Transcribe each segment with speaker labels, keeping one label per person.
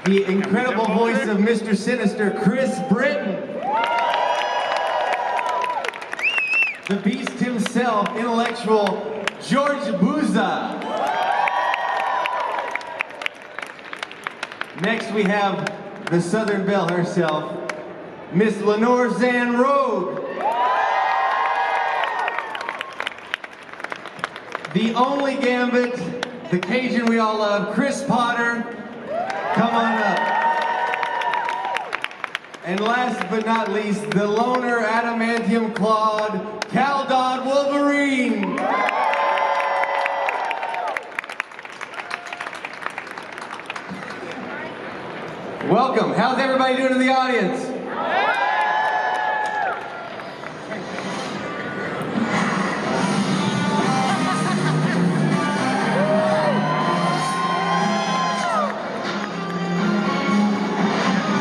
Speaker 1: the incredible voice of Mr. Sinister, Chris Britton. The beast himself, intellectual George Booza. Next we have the Southern Belle herself, Miss Lenore Zan Rogue. The only Gambit, the Cajun we all love, Chris Potter. Come on up. And last but not least, the loner adamantium clawed Cal Dodd Wolverine. Welcome. How's everybody doing in the audience?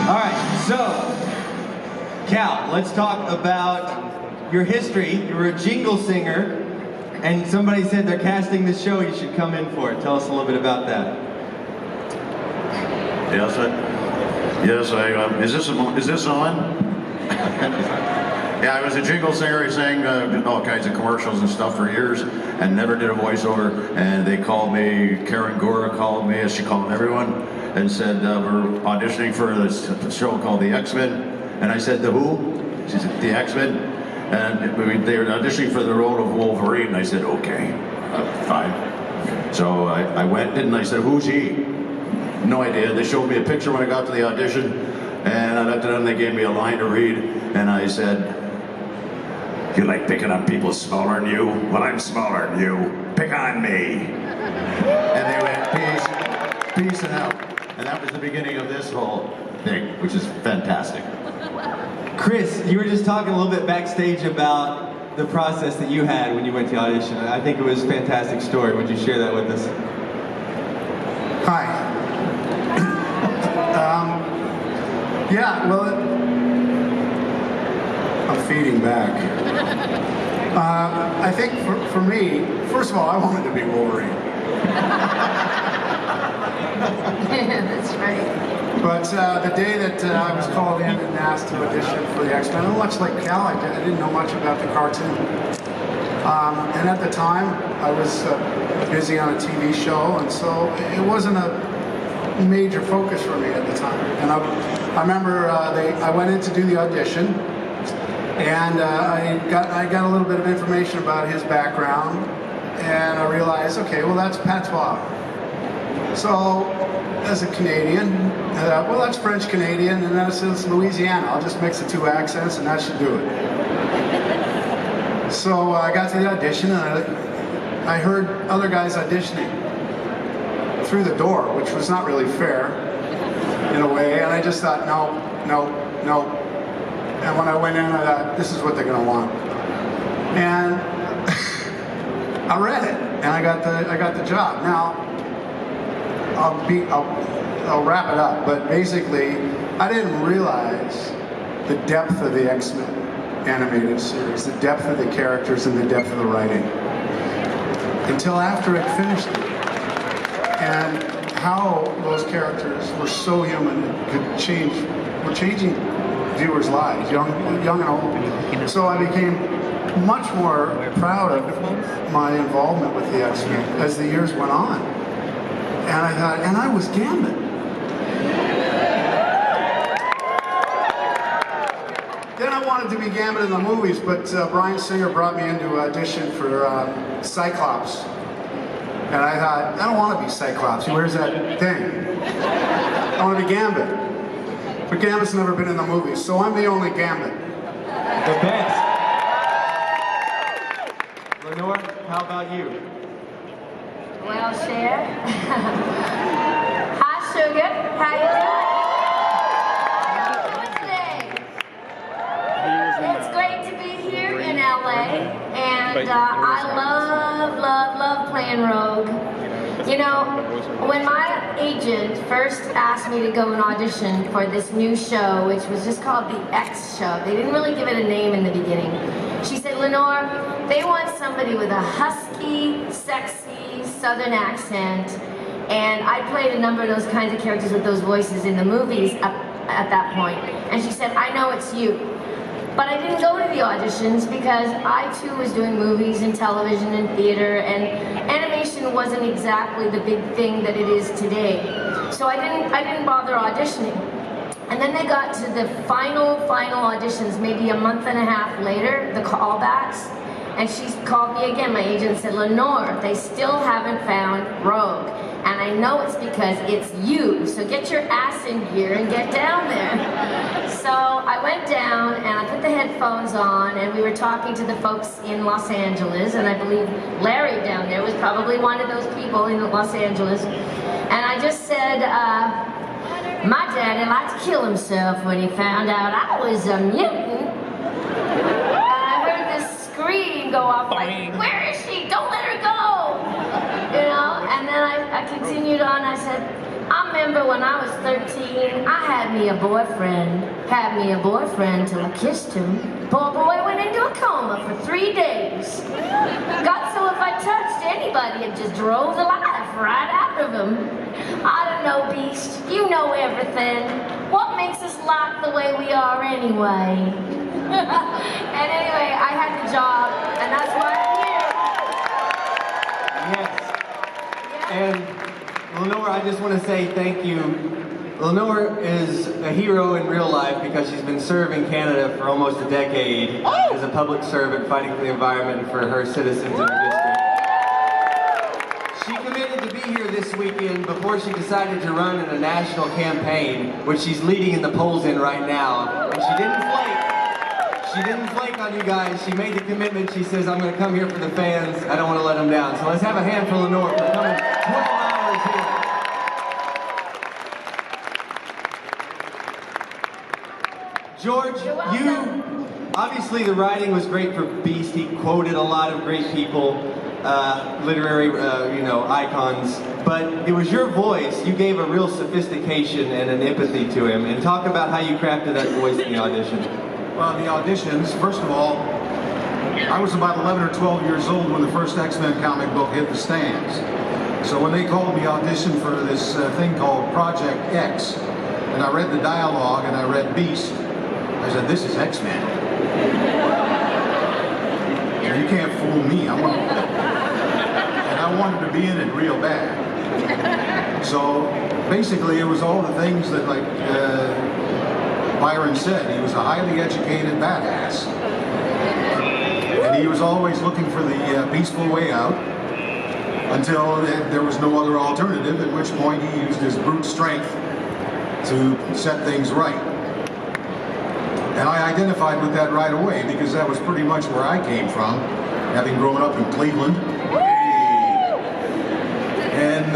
Speaker 1: All right, so Cal, let's talk about your history. You were a jingle singer, and somebody said they're casting this show. You should come in for it. Tell us a little bit about that.
Speaker 2: Yes, is this on? Yeah, I was a jingle singer. I sang all kinds of commercials and stuff for years and never did a voiceover. And they called me, Karen Gora called me, as she called everyone, and said, we're auditioning for this show called The X-Men. And I said, the who? She said, The X-Men. And they were auditioning for the role of Wolverine. And I said, okay, fine. So I went, and I said, who's he? No idea. They showed me a picture when I got to the audition, and I looked at them, they gave me a line to read, and I said, you like picking on people smaller than you? Well, I'm smaller than you. Pick on me. And they went, peace and out. And that was the beginning of this whole thing, which is fantastic.
Speaker 1: Chris, you were just talking a little bit backstage about the process that you had when you went to audition. I think it was a fantastic story. Would you share that with us?
Speaker 3: Hi. Yeah, well, I'm feeding back. I think for me, first of all, I wanted to be Wolverine.
Speaker 4: Yeah, that's right.
Speaker 3: But the day that I was called in and asked to audition for the X-Men, much like Cal, I didn't know much about the cartoon. And at the time, I was busy on a TV show, and so it wasn't a major focus for me at the time. And I remember I went in to do the audition, and I got a little bit of information about his background, and I realized, okay, well, that's patois. So as a Canadian, well, that's French Canadian, and then it's Louisiana. I'll just mix the two accents, and that should do it. So I got to the audition, and I heard other guys auditioning through the door, which was not really fair in a way, and I just thought, no. And when I went in, I thought, this is what they're going to want. And I read it, and I got the job. Now, I'll wrap it up, but basically, I didn't realize the depth of the X-Men animated series, the depth of the characters and the depth of the writing, until after I finished it. And how those characters were so human, were changing viewers' lives, young and old. So I became much more proud of my involvement with the X-Men as the years went on. And I thought, and I was Gambit. Then I wanted to be Gambit in the movies, but Bryan Singer brought me in to audition for Cyclops. And I thought, I don't want to be Cyclops. He wears that thing. I want to be Gambit. But Gambit's never been in the movies, so I'm the only Gambit.
Speaker 1: The best. Lenore, how about you?
Speaker 4: Well, Cher. Hi, Sugar. How you doing? It's great to be here in LA, and I love playing Rogue. You know, when my agent first asked me to go and audition for this new show, which was just called The X Show, they didn't really give it a name in the beginning. She said, Lenore, they want somebody with a husky, sexy, southern accent, And I played a number of those kinds of characters with those voices in the movies at that point. And she said, I know it's you. But I didn't go to the auditions because I too was doing movies and television and theater, and animation wasn't exactly the big thing that it is today. So I didn't bother auditioning. And then they got to the final auditions, maybe a month and a half later, the callbacks, and she called me again. My agent said, Lenore, they still haven't found Rogue. And I know it's because it's you, so get your ass in gear and get down there. So I went down and I put the headphones on, and we were talking to the folks in Los Angeles, and I believe Larry down there was probably one of those people in Los Angeles. And I just said, my daddy liked to kill himself when he found out I was a mutant. And I heard this scream go off like, where is she? Don't let her go! You know, and then I continued on. I said, I remember when I was 13, I had me a boyfriend till I kissed him. Poor boy went into a coma for 3 days. Got so if I touched anybody, it just drove the life right out of him. I don't know, Beast. You know everything. What makes us like the way we are anyway? And anyway, I had the job, and that's why I'm here.
Speaker 1: Yes. And Lenore, I just want to say thank you. Lenore is a hero in real life because she's been serving Canada for almost a decade as a public servant fighting for the environment and for her citizens in her district. She committed to be here this weekend before she decided to run in a national campaign, which she's leading in the polls in right now. And she didn't flake. She didn't flake on you guys. She made the commitment. She says, I'm going to come here for the fans. I don't want to let them down. So let's have a hand for Lenore for coming 12 hours here. George, you, obviously the writing was great for Beast. He quoted a lot of great people, literary, icons. But it was your voice. You gave a real sophistication and an empathy to him. And talk about how you crafted that voice in the audition.
Speaker 5: Well, the auditions, first of all, I was about 11 or 12 years old when the first X-Men comic book hit the stands. So when they called me audition for this thing called Project X, and I read the dialogue and I read Beast, I said, this is X-Men. You can't fool me. And I wanted to be in it real bad. So basically it was all the things that, like Byron said, he was a highly educated badass. And he was always looking for the peaceful way out until there was no other alternative, at which point he used his brute strength to set things right. And I identified with that right away because that was pretty much where I came from, having grown up in Cleveland. And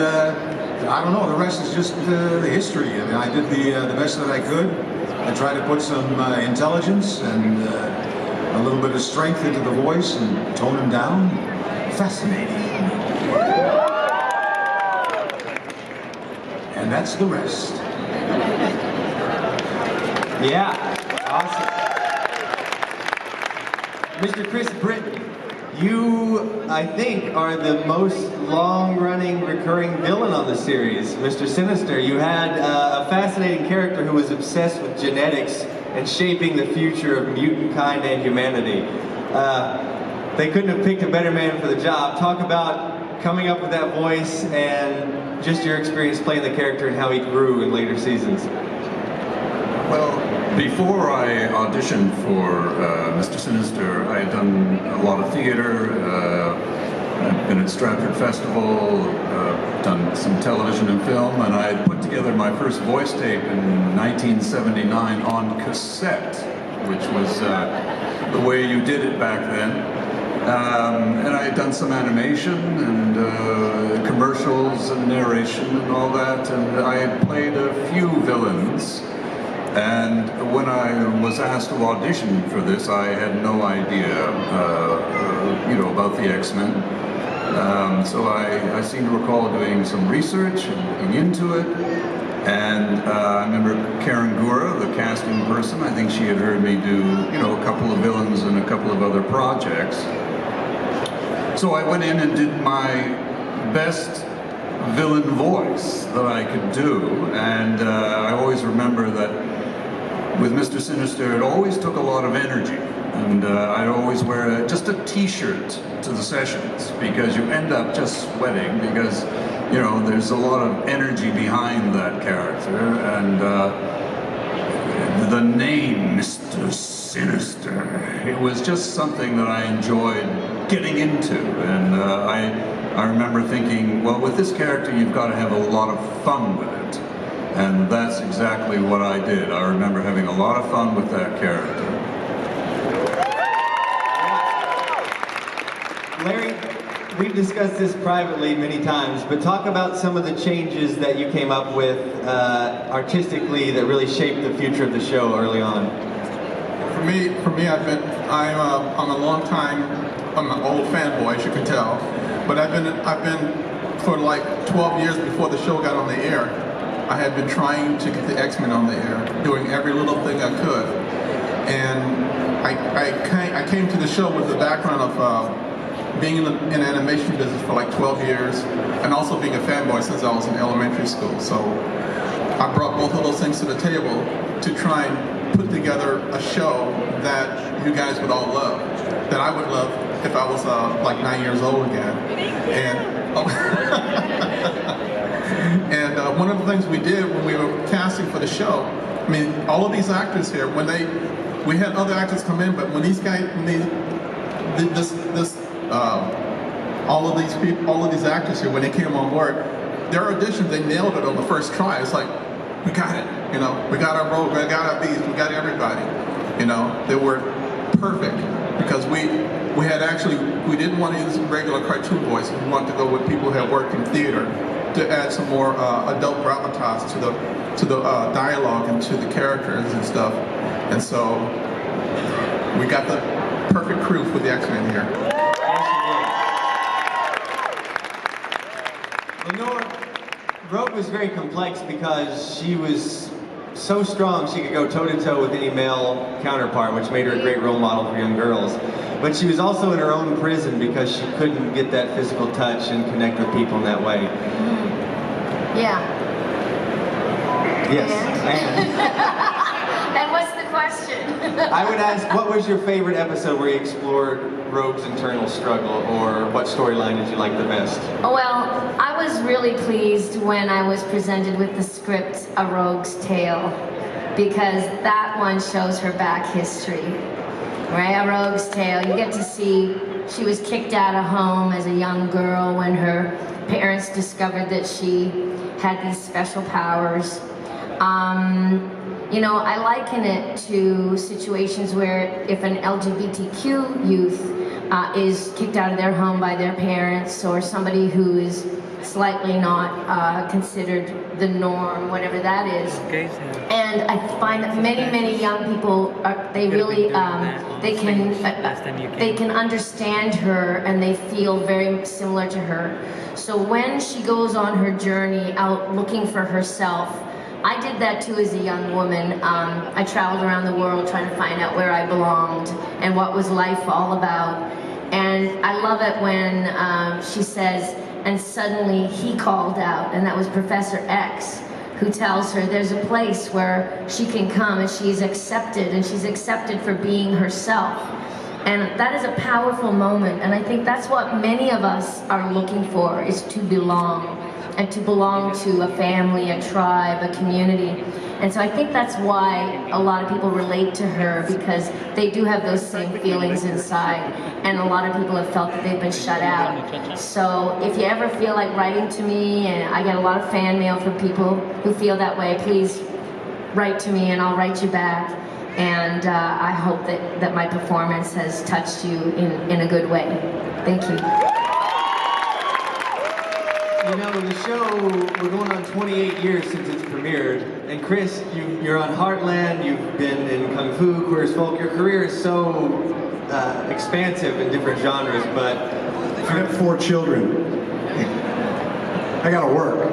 Speaker 5: I don't know, the rest is just the history. I mean, I did the best that I could. I tried to put some intelligence and a little bit of strength into the voice and tone him down. Fascinating. And that's the rest.
Speaker 1: Yeah. Awesome. Mr. Chris Britton, you, I think, are the most long-running recurring villain on the series. Mr. Sinister, you had a fascinating character who was obsessed with genetics and shaping the future of mutant kind and humanity. They couldn't have picked a better man for the job. Talk about coming up with that voice and just your experience playing the character and how he grew in later seasons.
Speaker 6: Well, before I auditioned for Mr. Sinister, I had done a lot of theater. I've been at Stratford Festival, done some television and film, and I had put together my first voice tape in 1979 on cassette, which was the way you did it back then. And I had done some animation and commercials and narration and all that, and I had played a few villains. And when I was asked to audition for this, I had no idea, about the X-Men. So I seem to recall doing some research and looking into it. And I remember Karen Gura, the casting person, I think she had heard me do, a couple of villains and a couple of other projects. So I went in and did my best villain voice that I could do, and I always remember that with Mr. Sinister, it always took a lot of energy, and I'd always wear just a t-shirt to the sessions, because you end up just sweating, because, you know, there's a lot of energy behind that character, and the name Mr. Sinister, it was just something that I enjoyed getting into, and I remember thinking, well, with this character you've got to have a lot of fun with it, and that's exactly what I did. I remember having a lot of fun with that character.
Speaker 1: Larry, we've discussed this privately many times, but talk about some of the changes that you came up with artistically that really shaped the future of the show early on.
Speaker 7: For me, I'm an old fanboy, as you can tell, but I've been for like 12 years before the show got on the air. I had been trying to get the X-Men on the air, doing every little thing I could, and I came to the show with the background of being in the animation business for like 12 years, and also being a fanboy since I was in elementary school. So I brought both of those things to the table to try and put together a show that you guys would all love, that I would love if I was like 9 years old again. And one of the things we did when we were casting for the show, I mean, all of these actors here, we had other actors come in, but when these guys, all of these actors here, when they came on board, their auditions, they nailed it on the first try. It's like, we got it, you know, we got our Rogue, we got our Beast, we got everybody, you know. They were perfect, because we didn't want to use regular cartoon voice. We wanted to go with people who had worked in theater to add some more adult gravitas to the dialogue and to the characters and stuff. And so we got the perfect crew for the X-Men here.
Speaker 1: Lenore, Rogue was very complex because she was so strong she could go toe-to-toe with any male counterpart, which made her a great role model for young girls. But she was also in her own prison because she couldn't get that physical touch and connect with people in that way.
Speaker 4: Yeah.
Speaker 1: Yes,
Speaker 4: And what's the question?
Speaker 1: I would ask, what was your favorite episode where you explored Rogue's internal struggle, or what storyline did you like the best?
Speaker 4: Well, I was really pleased when I was presented with the script, A Rogue's Tale, because that one shows her back history, right? A Rogue's Tale, you get to see she was kicked out of home as a young girl when her parents discovered that she had these special powers. You know, I liken it to situations where if an LGBTQ youth is kicked out of their home by their parents, or somebody who is slightly not considered the norm, whatever that is. And I find that many young people they can understand her, and they feel very similar to her. So when she goes on her journey out looking for herself, I did that too as a young woman. I traveled around the world trying to find out where I belonged and what was life all about. And I love it when she says, and suddenly he called out, and that was Professor X, who tells her there's a place where she can come and she's accepted, and she's accepted for being herself. And that is a powerful moment, and I think that's what many of us are looking for, is to belong. And to belong to a family, a tribe, a community. And so I think that's why a lot of people relate to her, because they do have those same feelings inside. And a lot of people have felt that they've been shut out. So if you ever feel like writing to me, and I get a lot of fan mail from people who feel that way, please write to me and I'll write you back. And I hope that my performance has touched you in a good way. Thank you.
Speaker 1: You know, the show, we're going on 28 years since it's premiered. And Chris, you're on Heartland, you've been in Kung Fu, Queer as Folk. Your career is so expansive in different genres, but...
Speaker 5: I have 4 children. I gotta work.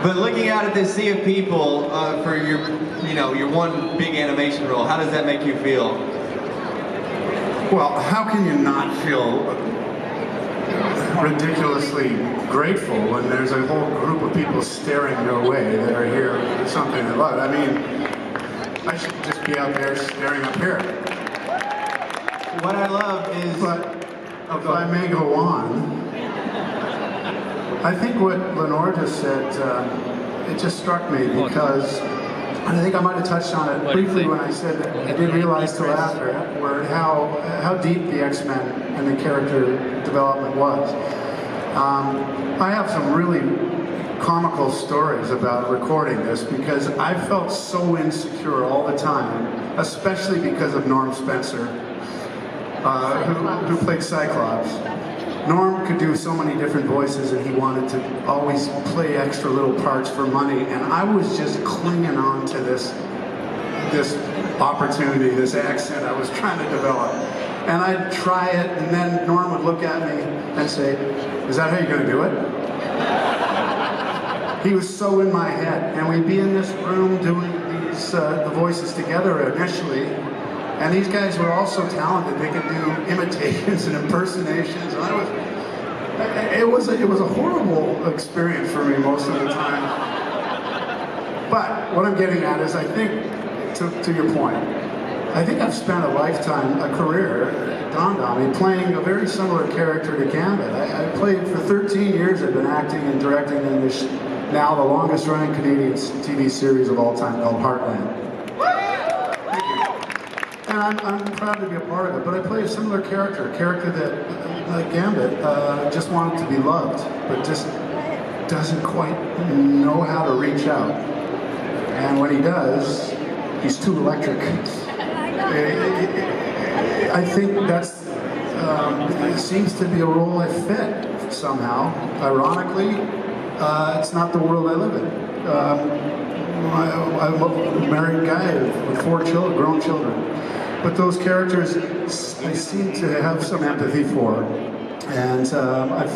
Speaker 1: But looking out at this sea of people for your one big animation role, how does that make you feel?
Speaker 5: Well, how can you not feel
Speaker 3: ridiculously grateful when there's a whole group of people staring their way that are here for something they love. I mean, I should just be out there staring up here.
Speaker 1: What I love is...
Speaker 3: But if I may go on, I think what Lenore just said, it just struck me because I think I might have touched on it briefly when I said that I didn't realize till afterward how deep the X-Men and the character development was. I have some really comical stories about recording this because I felt so insecure all the time, especially because of Norm Spencer, who played Cyclops. Norm could do so many different voices and he wanted to always play extra little parts for money, and I was just clinging on to this opportunity, this accent I was trying to develop. And I'd try it, and then Norm would look at me and say, "Is that how you're going to do it?" He was so in my head, and we'd be in this room doing these the voices together initially. And these guys were all so talented; they could do imitations and impersonations. And it was a horrible experience for me most of the time. But what I'm getting at is, I think, to your point, I think I've spent a lifetime, a career, dawned on me, playing a very similar character to Gambit. I played for 13 years. I've been acting and directing in this now the longest-running Canadian TV series of all time called Heartland. And I'm proud to be a part of it, but I play a similar character, a character that, like Gambit, just wanted to be loved, but just doesn't quite know how to reach out. And when he does, he's too electric. I think that's, it seems to be a role I fit somehow. Ironically, it's not the world I live in. I'm a married guy with 4 children, grown children. But those characters, I seem to have some empathy for, and I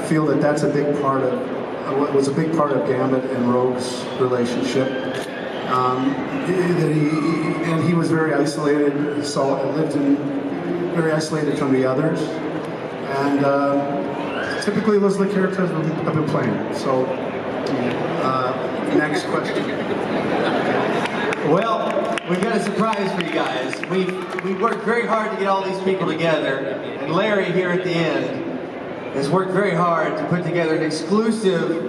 Speaker 3: feel that that's a big part of, was a big part of Gambit and Rogue's relationship. And he was very isolated, very isolated from the others, and typically those are the characters I've been playing. So, next question.
Speaker 1: Well, we've got a surprise for you guys. We've worked very hard to get all these people together, and Larry here at the end has worked very hard to put together an exclusive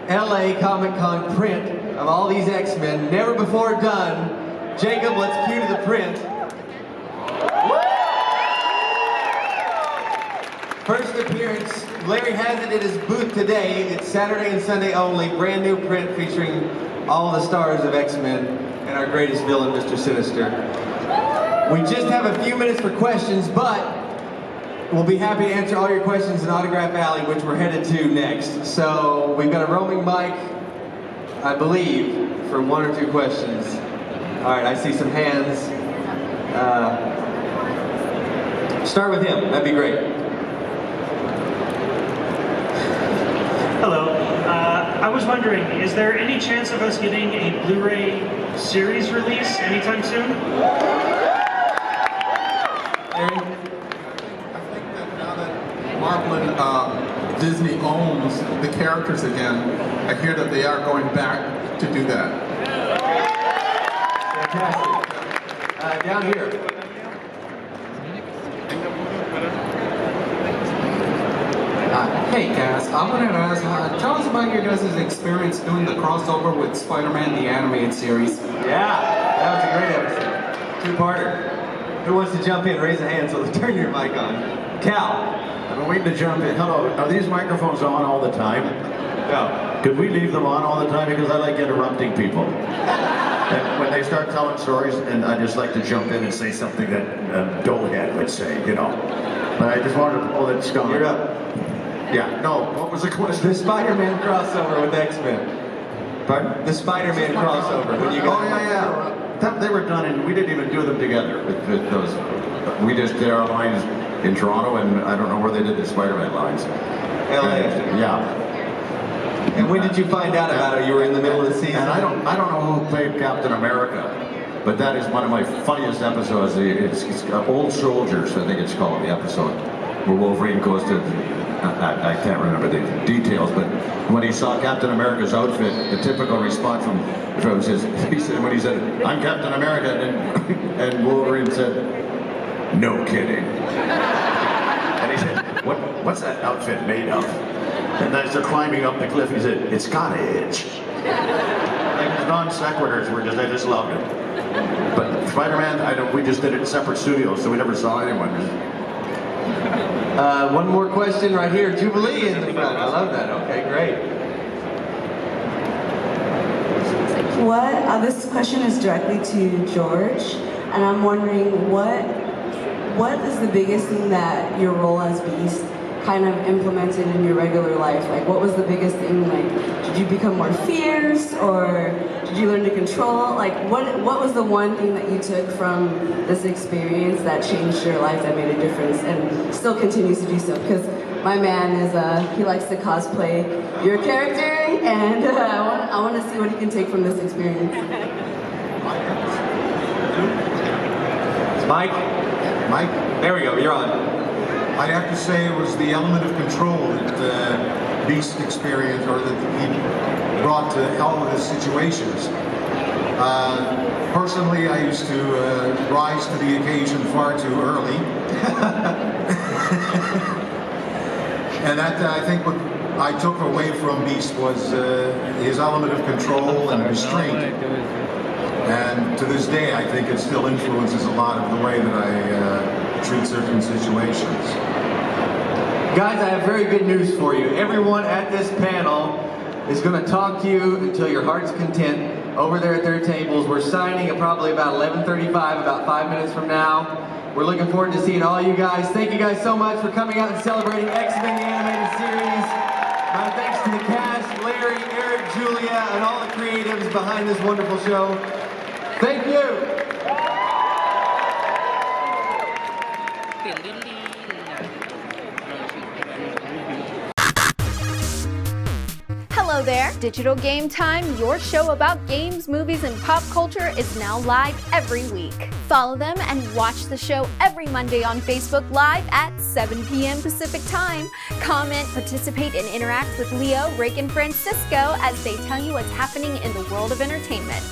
Speaker 1: LA Comic-Con print of all these X-Men, never before done. Jacob, let's cue to the print. First appearance, Larry has it at his booth today. It's Saturday and Sunday only, brand new print featuring all the stars of X-Men and our greatest villain, Mr. Sinister. We just have a few minutes for questions, but we'll be happy to answer all your questions in Autograph Alley, which we're headed to next. So we've got a roaming mic, I believe, for 1 or 2 questions. All right, I see some hands. Start with him, that'd be great.
Speaker 8: Hello. I was wondering, is there any chance of us getting a Blu-ray series release anytime soon?
Speaker 7: I think that now that Marvel and Disney owns the characters again, I hear that they are going back to do that.
Speaker 1: Fantastic. Down here.
Speaker 9: Hey guys, I wanted to ask, tell us about your guys' experience doing the crossover with Spider-Man the Animated Series.
Speaker 1: Yeah, that was a great episode. 2-parter. Who wants to jump in? Raise a hand so let's turn your mic on. Cal.
Speaker 2: I've been waiting to jump in. Hello, are these microphones on all the time?
Speaker 1: No.
Speaker 2: Could we leave them on all the time? Because I like interrupting people. And when they start telling stories, and I just like to jump in and say something that Dolehead would say, you know. But I just wanted to pull that scum.
Speaker 1: You're up.
Speaker 2: Yeah, no, what was the question?
Speaker 1: The Spider-Man crossover with X-Men.
Speaker 2: Pardon?
Speaker 1: The Spider-Man crossover. When you
Speaker 2: Oh, yeah. They were done, and we didn't even do them together with those. We just did our lines in Toronto, and I don't know where they did the Spider-Man lines.
Speaker 1: LA.
Speaker 2: Yeah.
Speaker 1: And when did you find out about it? You were in the middle of the season?
Speaker 2: And I don't know who played Captain America, but that is one of my funniest episodes. It's Old Soldiers, I think it's called, the episode. where Wolverine goes to, I can't remember the details, but when he saw Captain America's outfit, the typical response from his, when he said, "I'm Captain America," and Wolverine said, "No kidding." And he said, what's that outfit made of? And as they're climbing up the cliff, he said, "It's got edge." Like the non sequiturs were just, I just loved it. But Spider-Man, we just did it in separate studios, so we never saw anyone.
Speaker 1: One more question right here. Jubilee in the front. I love that. Okay, great.
Speaker 10: This question is directly to George, and I'm wondering what is the biggest thing that your role as Beast kind of implemented in your regular life? Like, what was the biggest thing? Like, did you become more fierce, or did you learn to control? Like, what was the one thing that you took from this experience that changed your life, that made a difference, and still continues to do so? Because my man is, he likes to cosplay your character, and I want to see what he can take from this experience.
Speaker 1: Mike? There we go, you're on.
Speaker 5: I'd have to say it was the element of control that Beast experienced, or that he brought to all of his situations. Personally, I used to rise to the occasion far too early. And that, I think, what I took away from Beast was his element of control and restraint. And to this day, I think it still influences a lot of the way that I treat certain situations.
Speaker 1: Guys, I have very good news for you. Everyone at this panel is going to talk to you until your heart's content over there at their tables. We're signing at probably about 11:35, about 5 minutes from now. We're looking forward to seeing all you guys. Thank you guys so much for coming out and celebrating X-Men the Animated Series. My thanks to the cast, Larry, Eric, Julia, and all the creatives behind this wonderful show. Thank you.
Speaker 11: Hello there! Digital Game Time, your show about games, movies, and pop culture is now live every week. Follow them and watch the show every Monday on Facebook Live at 7 p.m. Pacific Time. Comment, participate, and interact with Leo, Rick, and Francisco as they tell you what's happening in the world of entertainment.